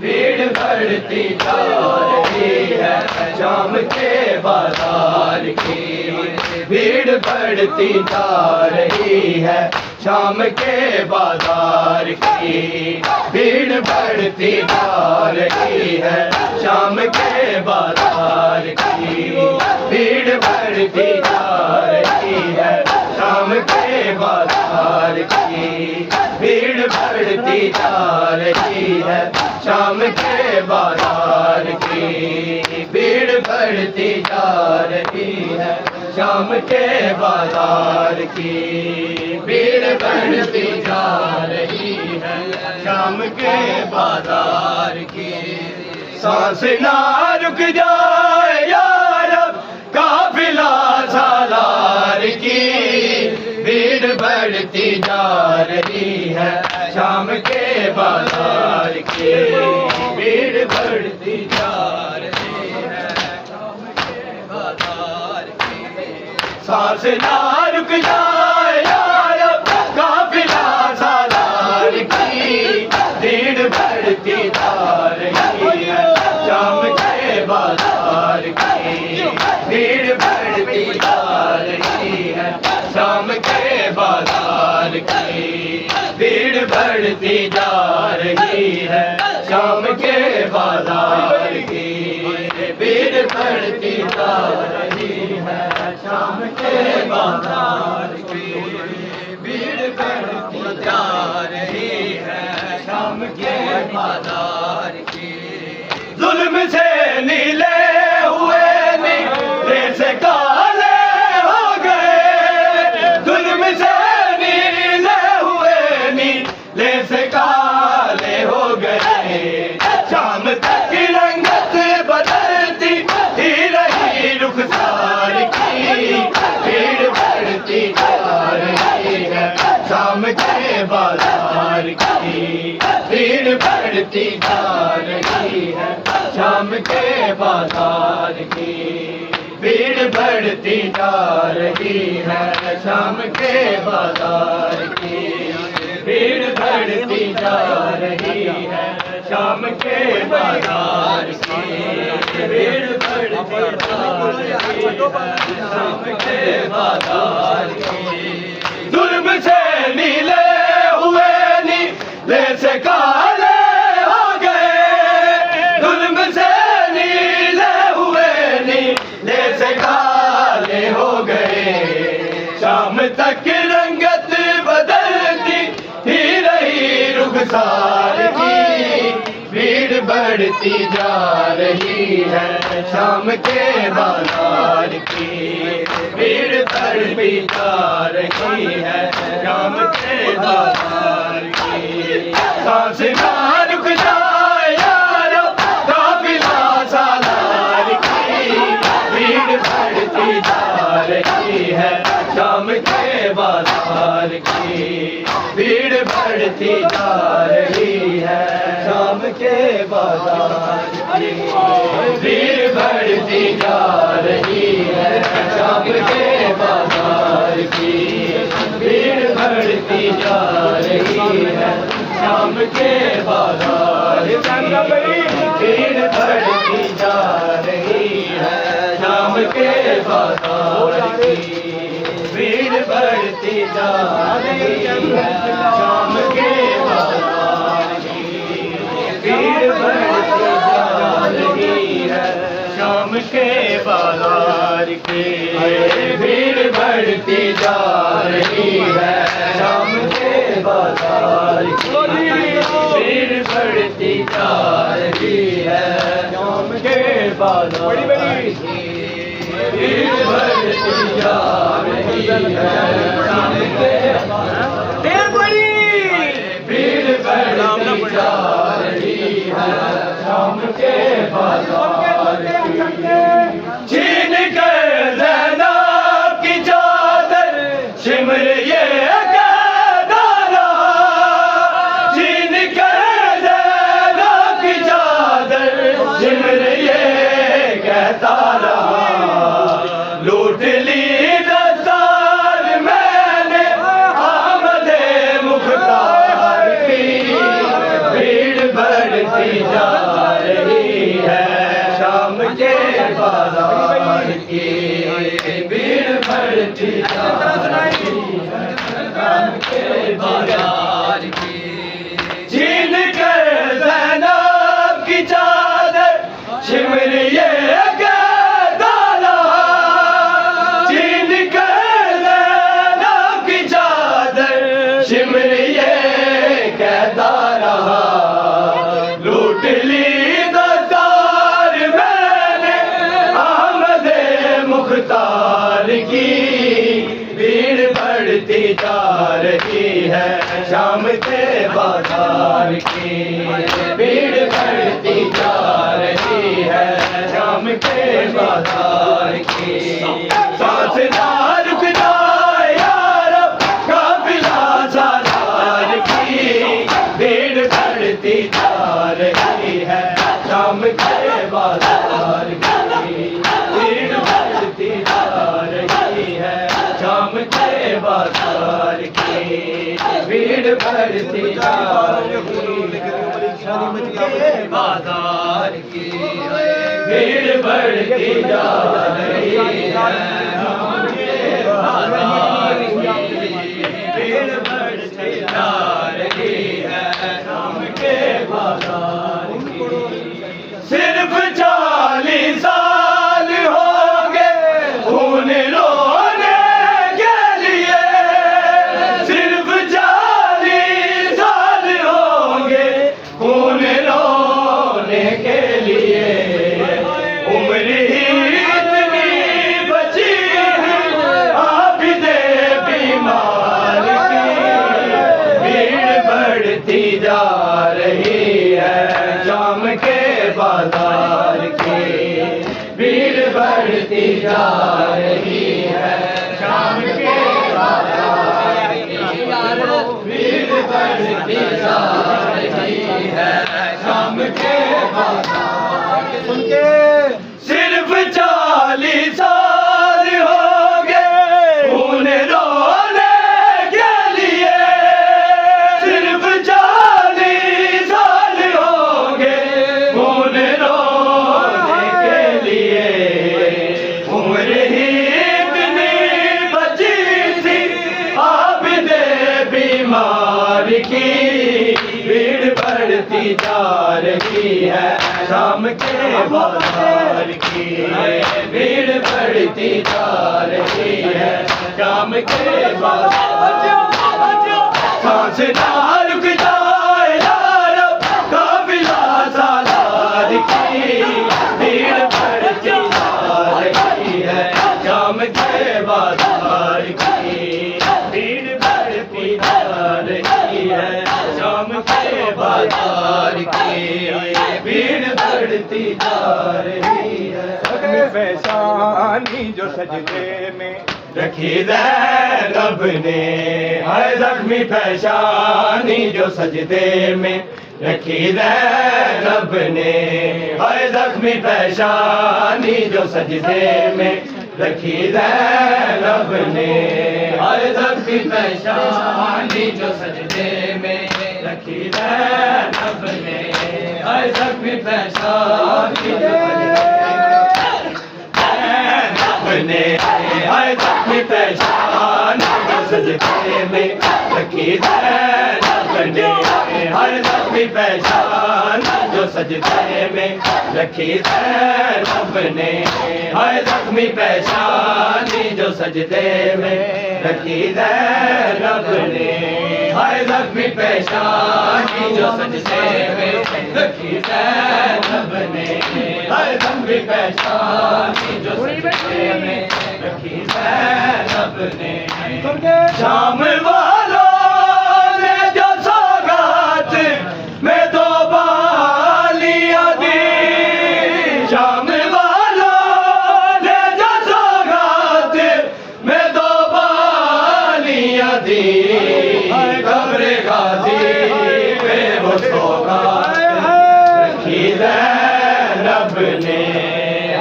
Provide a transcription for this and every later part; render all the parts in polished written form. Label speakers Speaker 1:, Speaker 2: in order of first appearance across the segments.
Speaker 1: भीड़ बढ़ती जा रही है शाम के बाजार की, भीड़ बढ़ती जा रही है शाम के बाजार की, भीड़ बढ़ती जा रही है शाम के बाजार की, भीड़ बढ़ती जा रही है शाम के बाजार की, भीड़ बढ़ती जा रही है शाम के बाजार की, भीड़ बढ़ती जा रही है शाम के बाजार की, भीड़ बढ़ती जा रही है शाम के बाजार की। सांस ना रुक जाए यार काफिला सालार की, भीड़ बढ़ती जा रही है शाम के बाजार की, भीड़ बढ़ती जा रही है शाम के बाजार की। सांस ना रुक जाए यार काफिला सालार की, भीड़ बढ़ती जा रही है शाम के बाजार की, भीड़ बढ़ती जा रही है शाम के बाजार की, भीड़ बढ़ती जा रही है शाम के बाजार की, भीड़ बढ़ती जा रही है शाम के बाजार की, भीड़ बढ़ती जा रही है शाम के बाजार की। जुल्म से नीले हुए नीले से काले हो गए, जुल्म से नीले हुए नीले से काले हो गए, शाम तक रंगत बदलती ही रही रुखसार की, भीड़ बढ़ती जा रही है शाम के बाजार की, भीड़ बढ़ती जा रही है शाम के बाजार की, भीड़ बढ़ती जा रही है शाम के बाजार की, भीड़ बढ़ती जा रही है शाम के बाजार की, भीड़ बढ़ती जा रही है शाम के बाजार की। जुल्म से नीले हुए नीले से काले हो गए, जुल्म से नीले हुए नीले से काले हो गए, शाम तक रंगत बदलती ही रही रुखसार की, भीड़ बढ़ती जा रही है शाम के बाजार की, भीड़ बढ़ती जा रही है शाम के बाजार की। सांस ना रुक जाए यार काफिला सालार की, भीड़ बढ़ती जा रही है शाम के बाजार की, भीड़ बढ़ती जा रही है शाम के बाजार की, भीड़ बढ़ती जा रही है शाम के बाजार की, भीड़ बढ़ती जा रही है शाम के बाजार की, भीड़ बढ़ती जा रही है शाम के बाजार की, भीड़ बढ़ती जा रही है शाम के बाजार की, भीड़ बढ़ती जा रही है शाम के बाजार की, भीड़ बढ़ती जा रही है शाम के बाजार की, भीड़ बढ़ती जा रही है शाम के बाजार की, भीड़ बढ़ती जा रही है शाम के भीड़ बढ़ती जा रही है शाम के बाजार की। छीन कर ज़ैनब की चादर शिमर ये कहता रहा, छीन कर ज़ैनब की चादर शिमर ये कहता रहा, लूट ली दस्तार मैंने बढ़ती जा रही है शाम के बाजार की, भीड़ बढ़ती जा रही है शाम के बाजार की। सांस ना रुक जाए यार काफिला सालार की, भीड़ बढ़ती जा रही है शाम के बाजार की, भीड़ बढ़ती जा रही है शाम के बाजार की, भीड़ बढ़ती जा रही है शाम के बाजार की, भीड़ बढ़ती जा रही है शाम के बाजार की, भीड़ बढ़ती जा रही है शाम के बाजार की। सिर्फ 40 साल हो गए खून रोने के लिए, सिर्फ 40 साल होंगे खून रोने के लिए, उम्र ही इतनी बची है आबिदे बीमार की, भीड़ बढ़ती जा रही है शाम के बाजार की, भीड़ बढ़ती जा रही है शाम के बाजार की, भीड़ बढ़ती जा रही है शाम के बाजार की। सिर्फ 40 साल हो गए खून रोने के लिए, सिर्फ 40 साल हो गए खून रोने के लिए, उम्र ही इतनी बची थी आबिदे बीमार की, भीड़ बढ़ती जा रही है शाम के बाजार की, भीड़ बढ़ती जा रही है शाम के बाजार की। सांस ना रुक जाए यार काफिला सालार की, भीड़ बढ़ती जा रही है शाम के बाजार की, भीड़ बढ़ती जा रही है शाम के बाजार की, भीड़ बढ़ती जा रही है।
Speaker 2: फैशानी जो सजदे में
Speaker 1: रखी ज़ैनब ने, है ज़ख्मी फैशानी जो सजदे में रखी ज़ैनब ने, है ज़ख्मी फैशानी जो सजदे में रखी ज़ैनब ने, है ज़ख्मी फैशानी जो सजदे में रखी ज़ैनब ने, है ज़ख्मी फैशानी जो ने, हाय ज़ख्मी फैशान जो सजदे में रखी ज़ैनब ने, हाय ज़ख्मी फैशान जो सजदे में रखी ज़ैनब ने, हाय ज़ख्मी फैशान जो सजदे में रखी ज़ैनब ने, हाय ज़ख्मी फैशान जो सजदे में रखी ज़ैनब ने, हाय ज़ख्मी फैशान जो सजदे में रखी ज़ैनब ने। शाम वालों ने जो सौगात में 2 बालियां दी, शाम वालों ने जो सौगात में 2 बालियां दी, कब्र गाज़ी पे वो सौगात रखी ज़ैनब ने,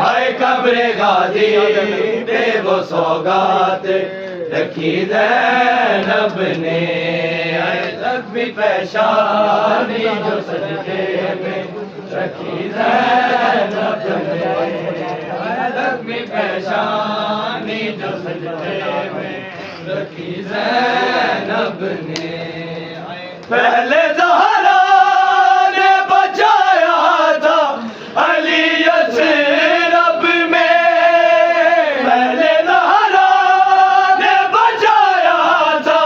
Speaker 1: हाय कब्र गाज़ी पे वो सौगात रखी ज़ैनब ने, हाय ज़ख्मी फैशानी जो सजदे में रखी ज़ैनब ने, हाय ज़ख्मी फैशानी जो सजदे में रखी ज़ैनब ने। पहले ज़हरा ने बचाया था अली यसरब में, पहले ज़हरा ने बचाया था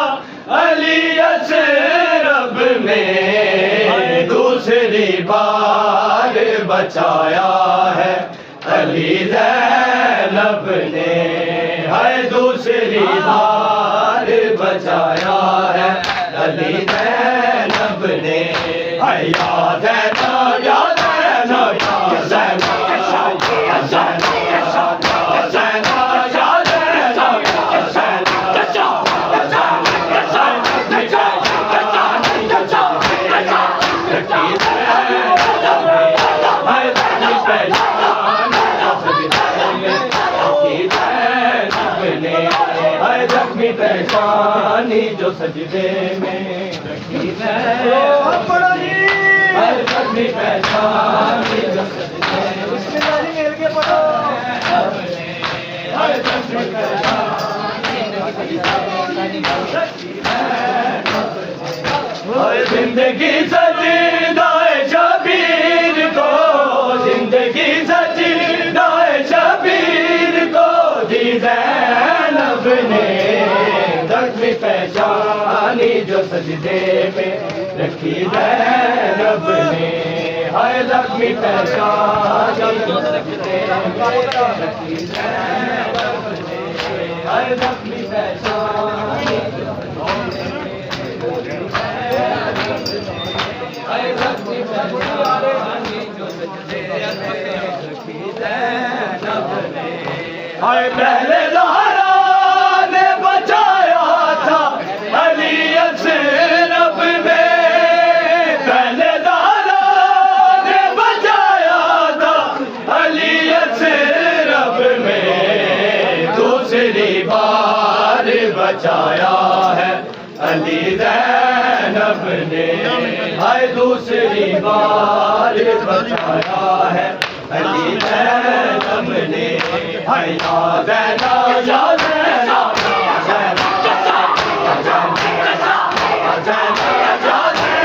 Speaker 1: अली यसरब में, दूसरी बार बचाया है अली ज़ैनब ने, है दूसरी बार बचाया है अली ज़ैनब ने। हाय या ज़ैनब या ज़ैनब या ज़ैनब या ज़ैनब या ज़ैनब या ज़ैनब या ज़ैनब जख्मी पहचानी जो सजदे में रखी है, जख्मी पहचानी जो सजदे में जिंदगी सजदाए शबीर को, जिंदगी सजदाए शबीर को दी ज़ैनब ने। ज़ख्मी पहचानी जो सजदे में रखी ज़ैनब ने। हाय ज़ख्मी पहचानी जो सजदे में रखी ज़ैनब ने। हाय ज़ख्मी पहचानी हाय पहले ज़हरा ने बचाया था अली ज़ैनब में, पहले ज़हरा ने बचाया था अली ज़ैनब में। दूसरी बार बचाया है अली ज़ैनब ने। हाय दूसरी बार बचाया है अली ज़ैनब ने। हाय या ज़ैनब या ज़ैनब या ज़ैनब या ज़ैनब या ज़ैनब या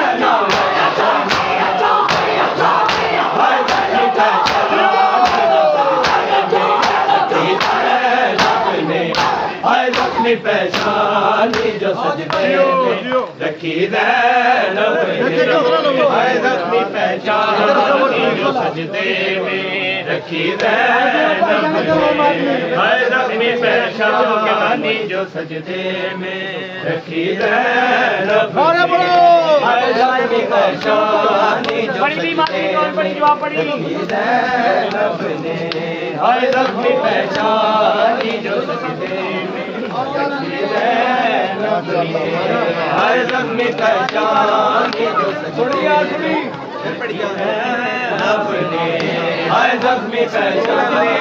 Speaker 1: ज़ैनब या ज़ैनब। हाय ज़ख्मी हाय ज़ख्मी पहचानी जो सजदे में रखी ज़ैनब ने। हाय ज़ख्मी पहचानी जो सजदे में रखी ज़ैनब ने। हाय ज़ख्मी पहचानी जो सजदे में रखी ज़ैनब ने। हाय ज़ख्मी पहचानी जो सजदे में रखी ज़ैनब ने। हाय ज़ख्मी पहचानी जो सजदे में रखी ज़ैनब ने। हाय ज़ख्मी पहचानी जो सजदे में रखी ज़ैनब ने। हाय ज़ख्मी पहचानी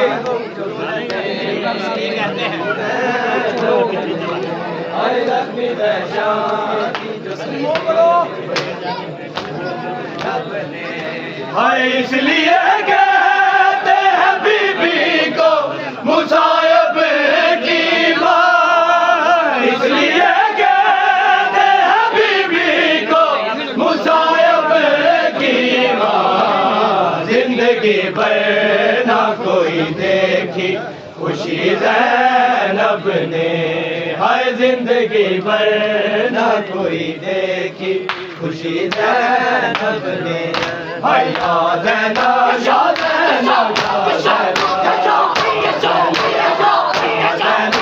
Speaker 1: हाय ज़ख्मी पहचानी जो हाय इसलिए कहते हैं बीबी को मुसायब की माँ, इसलिए कहते हैं बीबी को मुसायब की माँ। जिंदगी भर ना कोई देखी खुशी ज़ैनब ने। हाय जिंदगी भर ना कोई देखी खुशी ज़ैनब ने। हाय या ज़ैनब या ज़ैनब या ज़ैनब या ज़ैनब या ज़ैनब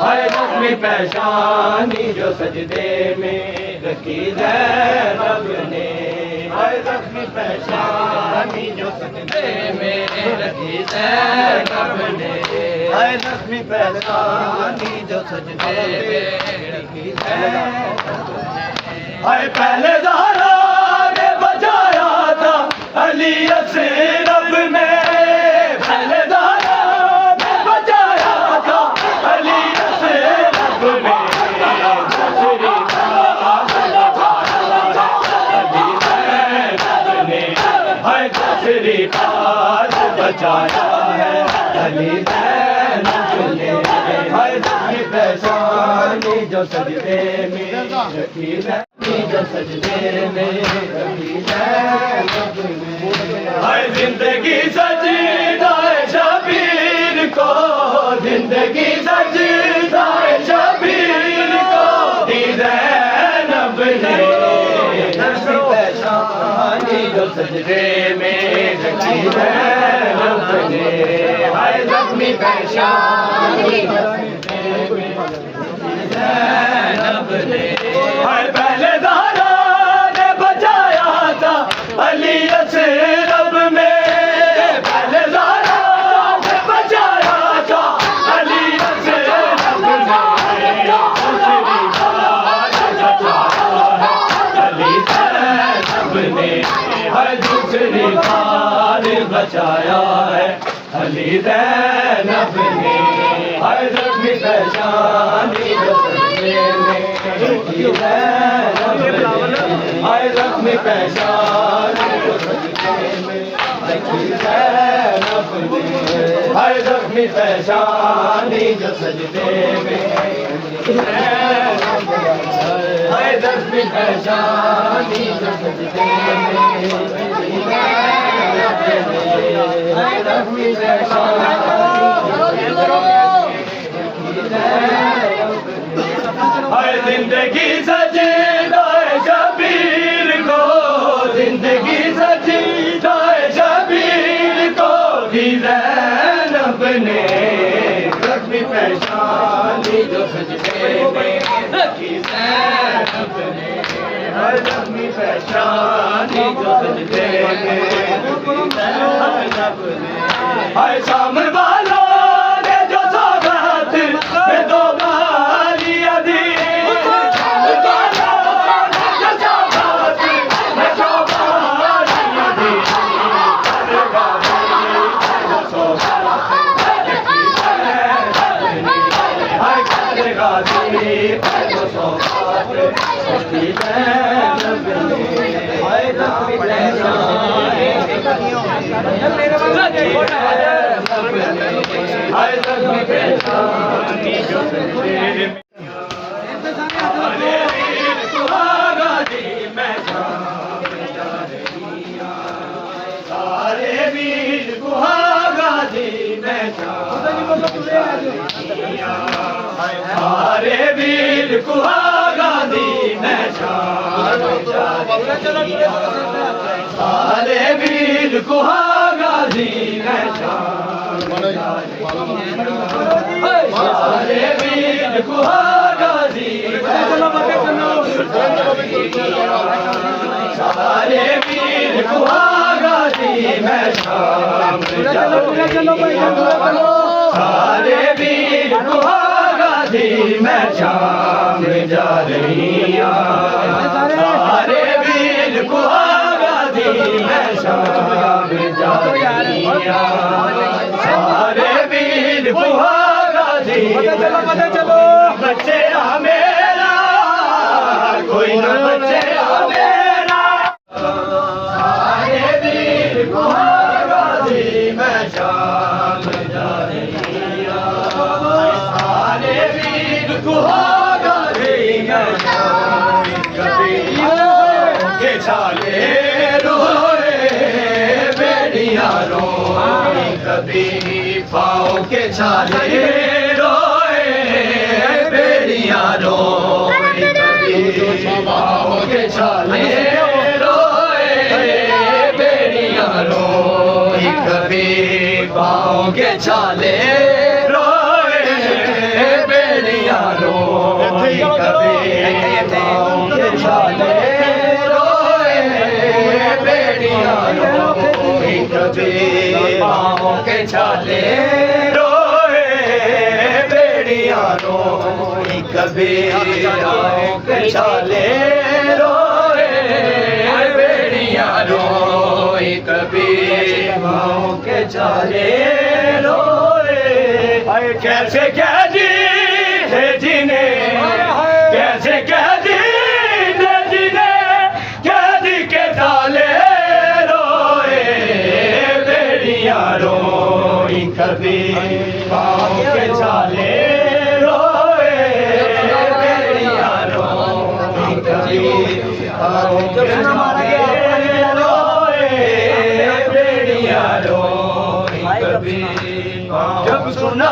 Speaker 1: हाय ज़ख्मी पहचानी जो सजदे में रखी ज़ैनब ने। हाय ज़ख्मी पहचानी जो सजदे में रखी ज़ैनब ने। हाय ज़ख्मी पहचानी जो सजदे में रखी ज़ैनब ने। हाय पहले ज़हरा ने बचाया था अली ज़ैनब में, पहले ज़हरा ने बचाया था अली ज़ैनब में। दूसरी बात बचाया है अली ज़ैनब ने। हाय ज़ख्मी पहचानी जो सजदे में रखी ज़ैनब जो सजदे में रखी ज़ैनब ने। हाय जिंदगी सजदाए शबीर को, जिंदगी सजदाए शबीर को दी ज़ैनब ने। ज़ख्मी पहचानी जो सजदे में रखी ज़ैनब ने, हाय ज़ख्मी पेशानी ज़ैनब ने, हाय पहले ज़हरा ने बचाया था अली असरब में, पहले ज़हरा ने बचाया था अली असरब में, दूसरी बार बचाया है अली ज़ैनब ने, हर ज़ख्मी पेशानी जो सजदे में रखी ज़ैनब ने, हर ज़ख्मी पेशानी जो सजदे में रखी ज़ैनब ने, हर ज़ख्मी पेशानी जो सजदे में हाय ज़ख्मी पेशानी जो सजदे में, हाय ज़ख्मी पेशानी, हाय जिंदगी सजदाए शबीर को, जिंदगी सजदाए शबीर को भी ज़ैनब ने, ज़ख्मी पेशानी जो सजदे में रखी ज़ैनब ने, हर ज़ख्मी पेशानी जो सजदे में रखी ज़ैनब ने, हाय सामर वालों ने जो सौगात में दो बारियां दी, सामर वालों ने जो सौगात में दो बारियां दी, सारे वीर गुहागाजी में सारे वीर गुहागाजी में सारे वीर गुहागाजी में सारे वीर गुहागाजी सारे वीर गुहागाजी में शाम सारे वीर गुहागाजी में शाम जा रही सारे वीर गुहागाजी में शाम जा रही सारे वीर गुहागाजी चलो बच्चे मेरा कोई न बच्चे मेरा सारे वीर गुहागाजी में शाम जा रही सारे वीर गुहागाजी में शाम कभी के छाले रोए बेड़ियां रोए कभी पाँव के छाले रोए बेड़ियां रोए कभी पाँव के छाले रोए बेड़ियां रोए कभी पाँव के छाले रोए बेड़ियां रोए कभी पाँव के छाले रोए बेड़ियां रोए कभी पाँव के छाले रोए बेड़ियां रोए कभी पाँव के छाले रोए बेड़ियां रोए कभी पाँव के छाले रोए कैसे कह दी थे जिन्हें कैसे कह दी थे जिन्हें कैदी के ताले रोए बेड़ियां रोई कभी पाँव के छाले रोए बेड़ियां रोई कभी पाँव के छाले रोए बेड़ियां रोई कभी जब सुना